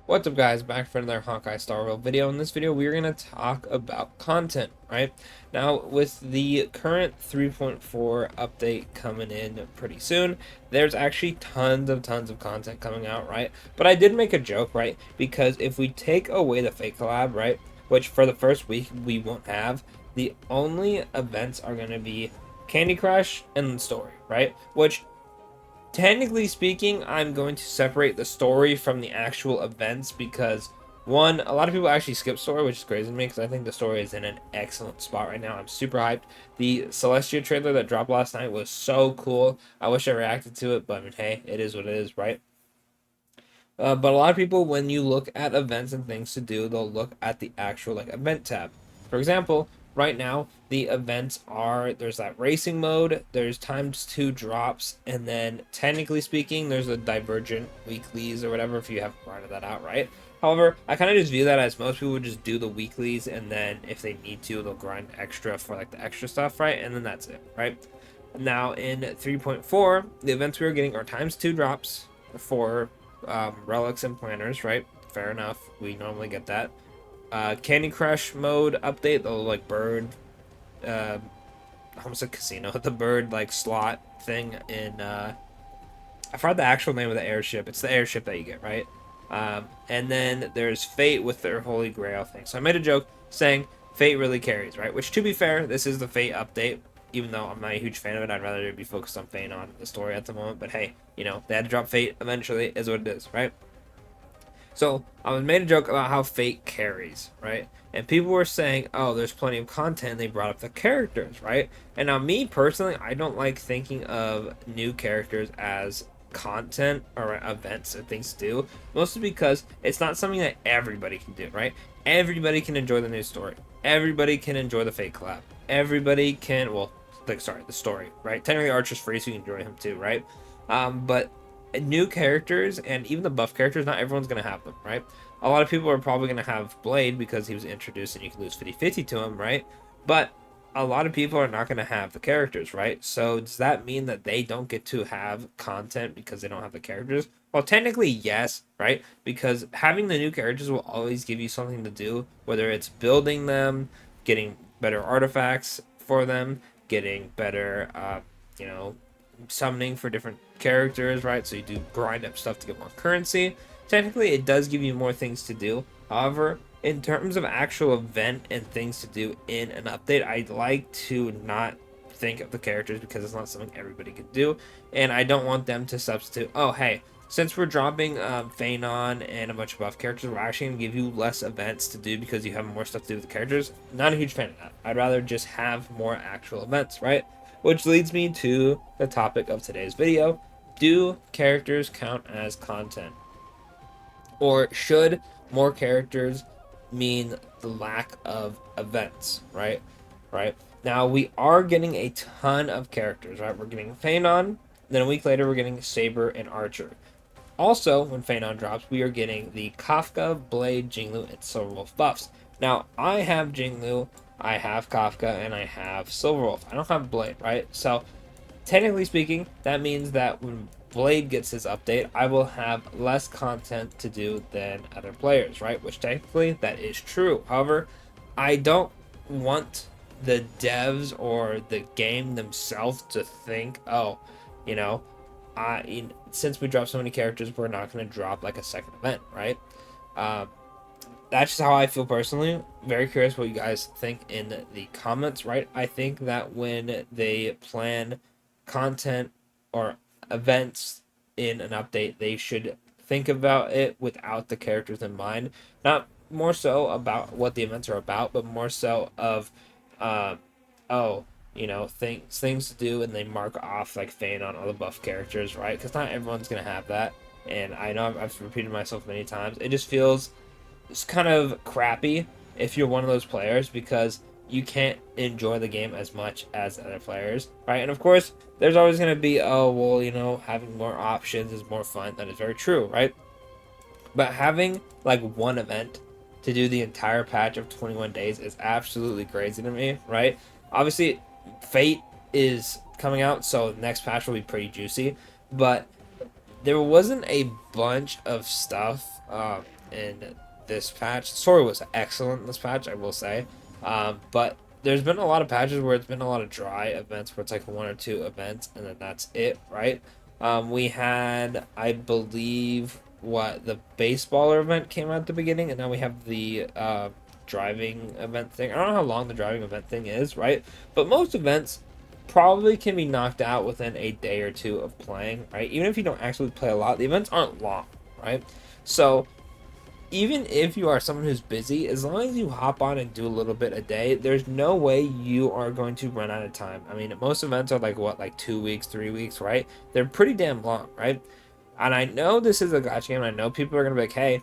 What's up, guys? Back for another Hawkeye Star Wars video. In this video, we're going to talk about content, right? Now, with the current 3.4 update coming in pretty soon, there's actually tons of content coming out, right? But I did make a joke, right? Because if we take away the fake collab, right, which for the first week we won't have, the only events are going to be Candy Crush and the story, right? Which, technically speaking, I'm going to separate the story from the actual events because, one, a lot of people actually skip story, which is crazy to me because I think the story is in an excellent spot right now. I'm super hyped. The Celestia trailer that dropped last night was so cool. I wish I reacted to it, but I mean, hey, it is what it is, right? But a lot of people, when you look at events and things to do, they'll look at the actual like event tab. For example, right now the events are there's that racing mode, there's ×2 drops, and then technically speaking, there's a divergent weeklies or whatever if you have grinded that out, right? However, I kind of just view that as most people would just do the weeklies, and then if they need to, they'll grind extra for like the extra stuff, right? And then that's it, right? Now in 3.4, the events we are getting are ×2 drops for relics and planners, right? Fair enough. We normally get that. Candy Crush mode update, the like bird, uh, almost a casino, the bird like slot thing in. I forgot the actual name of the airship. It's the airship that you get, right? And then there's Fate with their Holy Grail thing. So I made a joke saying Fate really carries, right? Which, to be fair, this is the Fate update. Even though I'm not a huge fan of it, I'd rather be focused on Fate on the story at the moment. But hey, you know, they had to drop Fate eventually, is what it is, right? So I made a joke about how Fate carries, right? And people were saying, "Oh, there's plenty of content." They brought up the characters, right? And now, me personally, I don't like thinking of new characters as content or events or things to do, mostly because it's not something that everybody can do, right? Everybody can enjoy the new story. Everybody can enjoy the Fate collab. Everybody can, well, like, sorry, the story, right? Technically, Archer's free, so you can enjoy him too, right? But new characters and even the buff characters, not everyone's going to have them, right? A lot of people are probably going to have Blade because he was introduced and you can lose 50-50 to him, right? But a lot of people are not going to have the characters, right? So does that mean that they don't get to have content because they don't have the characters? Well, technically, yes, right? Because having the new characters will always give you something to do, whether it's building them, getting better artifacts for them, getting better, you know, summoning for different characters, right? So you do grind up stuff to get more currency. Technically, it does give you more things to do. However, in terms of actual event and things to do in an update, I'd like to not think of the characters because it's not something everybody could do. And I don't want them to substitute, oh, hey, since we're dropping Phanon and a bunch of buff characters, we're actually going to give you less events to do because you have more stuff to do with the characters. Not a huge fan of that. I'd rather just have more actual events, right? Which leads me to the topic of today's video. Do characters count as content? Or should more characters mean the lack of events, right? Right? Now, we are getting a ton of characters, right? We're getting Phanon, then a week later we're getting Saber and Archer. Also, when Phanon drops, we are getting the Kafka, Blade, Jinglu, and Silverwolf buffs. Now, I have Jinglu, I have Kafka, and I have Silverwolf. I don't have Blade, right? So, technically speaking, that means that when Blade gets his update, I will have less content to do than other players, right? Which technically, that is true. However, I don't want the devs or the game themselves to think, oh, you know, since we dropped so many characters, we're not going to drop like a second event, right? Um, that's just how I feel personally. Very curious what you guys think in the comments, right? I think that when they plan content or events in an update, they should think about it without the characters in mind. Not more so about what the events are about, but more so of, uh, oh, you know, things to do, and they mark off like Fane on all the buff characters, right? Because not everyone's gonna have that, and I know I've repeated myself many times. It just feels it's kind of crappy if you're one of those players because you can't enjoy the game as much as other players, right? And of course, there's always going to be, oh, well, you know, having more options is more fun. That is very true, right? But having like one event to do the entire patch of 21 days is absolutely crazy to me, right? Obviously, Fate is coming out, so the next patch will be pretty juicy, but there wasn't a bunch of stuff in this patch. The story was excellent in this patch, I will say. But there's been a lot of patches where it's been a lot of dry events where it's like one or two events and then that's it, right? We had, I believe, what the baseballer event came out at the beginning, and now we have the driving event thing. I don't know how long the driving event thing is, right? But most events probably can be knocked out within a day or two of playing, right? Even if you don't actually play a lot, the events aren't long, right? So even if you are someone who's busy, as long as you hop on and do a little bit a day, there's no way you are going to run out of time. I mean, most events are like what, like 2 weeks, 3 weeks, right? They're pretty damn long, right? And I know this is a gacha game, and I know people are gonna be like, hey,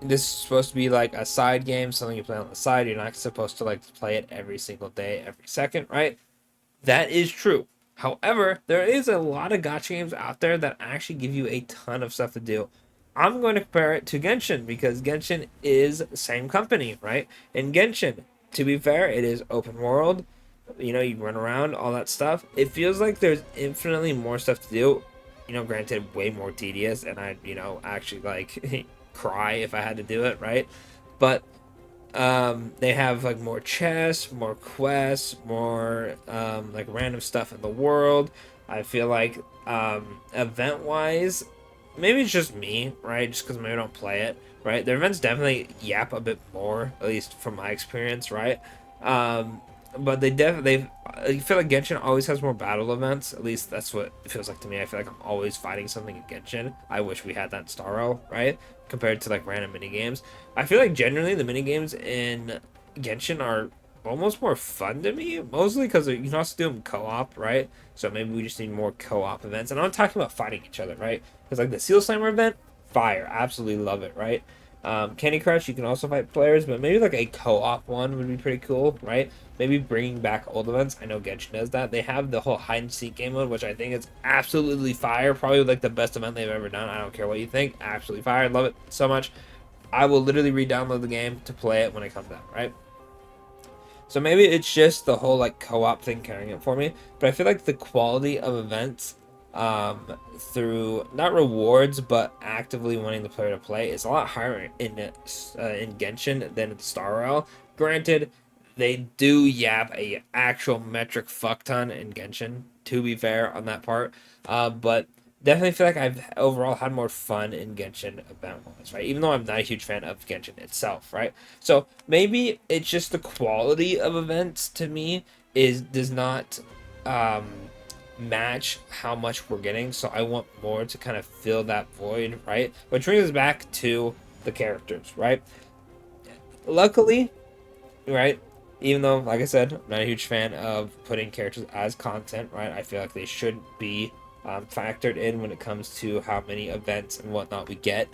this is supposed to be like a side game, something you play on the side. You're not supposed to like play it every single day, every second, right? That is true. However, there is a lot of gacha games out there that actually give you a ton of stuff to do. I'm going to compare it to Genshin because Genshin is the same company, right? In Genshin, to be fair, it is open world. You know, you run around, all that stuff. It feels like there's infinitely more stuff to do. You know, granted, way more tedious, and I'd, actually like cry if I had to do it, right? But they have like more chests, more quests, more like random stuff in the world. I feel like event wise, maybe it's just me, right? Just because maybe I don't play it, right? Their events definitely yap a bit more, at least from my experience, right? Um, but they I feel like Genshin always has more battle events. At least that's what it feels like to me. I feel like I'm always fighting something in Genshin. I wish we had that in Starro, right? Compared to like random mini games. I feel like generally the mini games in Genshin are almost more fun to me, mostly because you can also do them co-op, right? So maybe we just need more co-op events. And I'm not talking about fighting each other, right? Because like the Seal Slammer event, fire, absolutely love it, right? Candy Crush, you can also fight players, but maybe like a co-op one would be pretty cool, right? Maybe bringing back old events. I know Genshin does that. They have the whole hide and seek game mode, which I think is absolutely fire. Probably like the best event they've ever done. I don't care what you think. Absolutely fire. I love it so much. I will literally re-download the game to play it when it comes out, right? So maybe it's just the whole like co-op thing carrying it for me, but I feel like the quality of events through not rewards but actively wanting the player to play is a lot higher in Genshin than in Star Rail. Granted, they do yap a actual metric fuck ton in Genshin. To be fair on that part, but definitely feel like I've overall had more fun in Genshin event wise, right? Even though I'm not a huge fan of Genshin itself, right? So maybe it's just the quality of events to me does not um, match how much we're getting. So I want more to kind of fill that void, right? Which brings us back to the characters, right? Luckily, right? Even though, like I said, I'm not a huge fan of putting characters as content, right? I feel like they should be factored in when it comes to how many events and whatnot we get.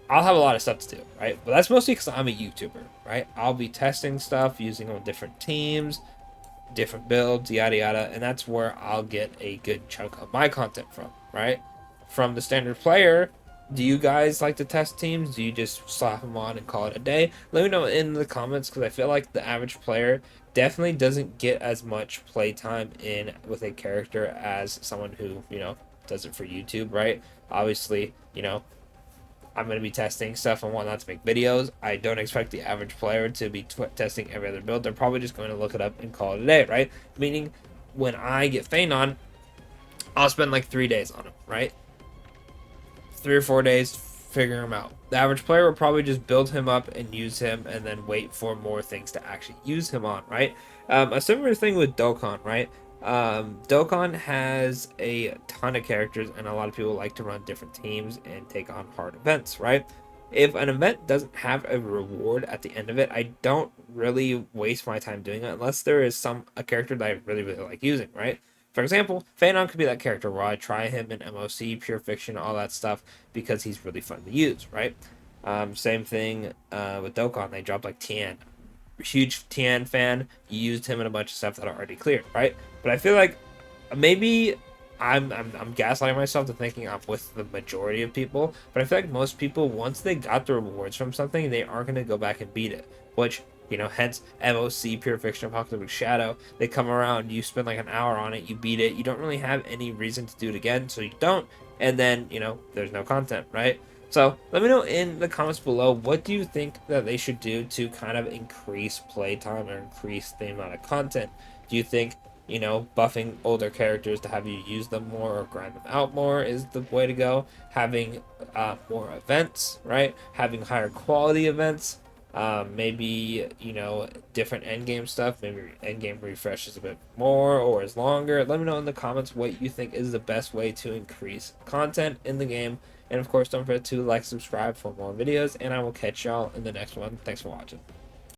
I'll have a lot of stuff to do, right? But that's mostly because I'm a YouTuber, right? I'll be testing stuff, using them on different teams, different builds, yada yada, and that's where I'll get a good chunk of my content from, right? From the standard player, do you guys like to test teams? Do you just slap them on and call it a day? Let me know in the comments because I feel like the average player definitely doesn't get as much playtime in with a character as someone who, does it for YouTube, right? Obviously, I'm going to be testing stuff and whatnot to make videos. I don't expect the average player to be testing every other build. They're probably just going to look it up and call it a day, right? Meaning, when I get Feign on, I'll spend like 3 days on him, right? 3 or 4 days figuring him out. The average player will probably just build him up and use him and then wait for more things to actually use him on, right? A similar thing with Dokkan, right? Dokkan has a ton of characters and a lot of people like to run different teams and take on hard events, right? If an event doesn't have a reward at the end of it, I don't really waste my time doing it unless there is a character that I really, really like using, right? For example, Phanon could be that character where I try him in MOC, Pure Fiction, all that stuff because he's really fun to use, right? Same thing with Dokkan. They dropped like Tian. Huge Tian fan. Used him in a bunch of stuff that are already cleared, right? But I feel like maybe I'm gaslighting myself to thinking I'm with the majority of people, but I feel like most people, once they got the rewards from something, they aren't going to go back and beat it. Which, hence MOC, Pure Fiction, Apocalyptic Shadow. They come around, you spend like an hour on it, you beat it, you don't really have any reason to do it again, so you don't, and then, there's no content, right? So let me know in the comments below, what do you think that they should do to kind of increase playtime or increase the amount of content? Do you think, buffing older characters to have you use them more or grind them out more is the way to go? Having more events, right? Having higher quality events. Maybe, different endgame stuff. Maybe endgame refreshes a bit more or is longer. Let me know in the comments what you think is the best way to increase content in the game. And of course, don't forget to like, subscribe for more videos, and I will catch y'all in the next one. Thanks for watching.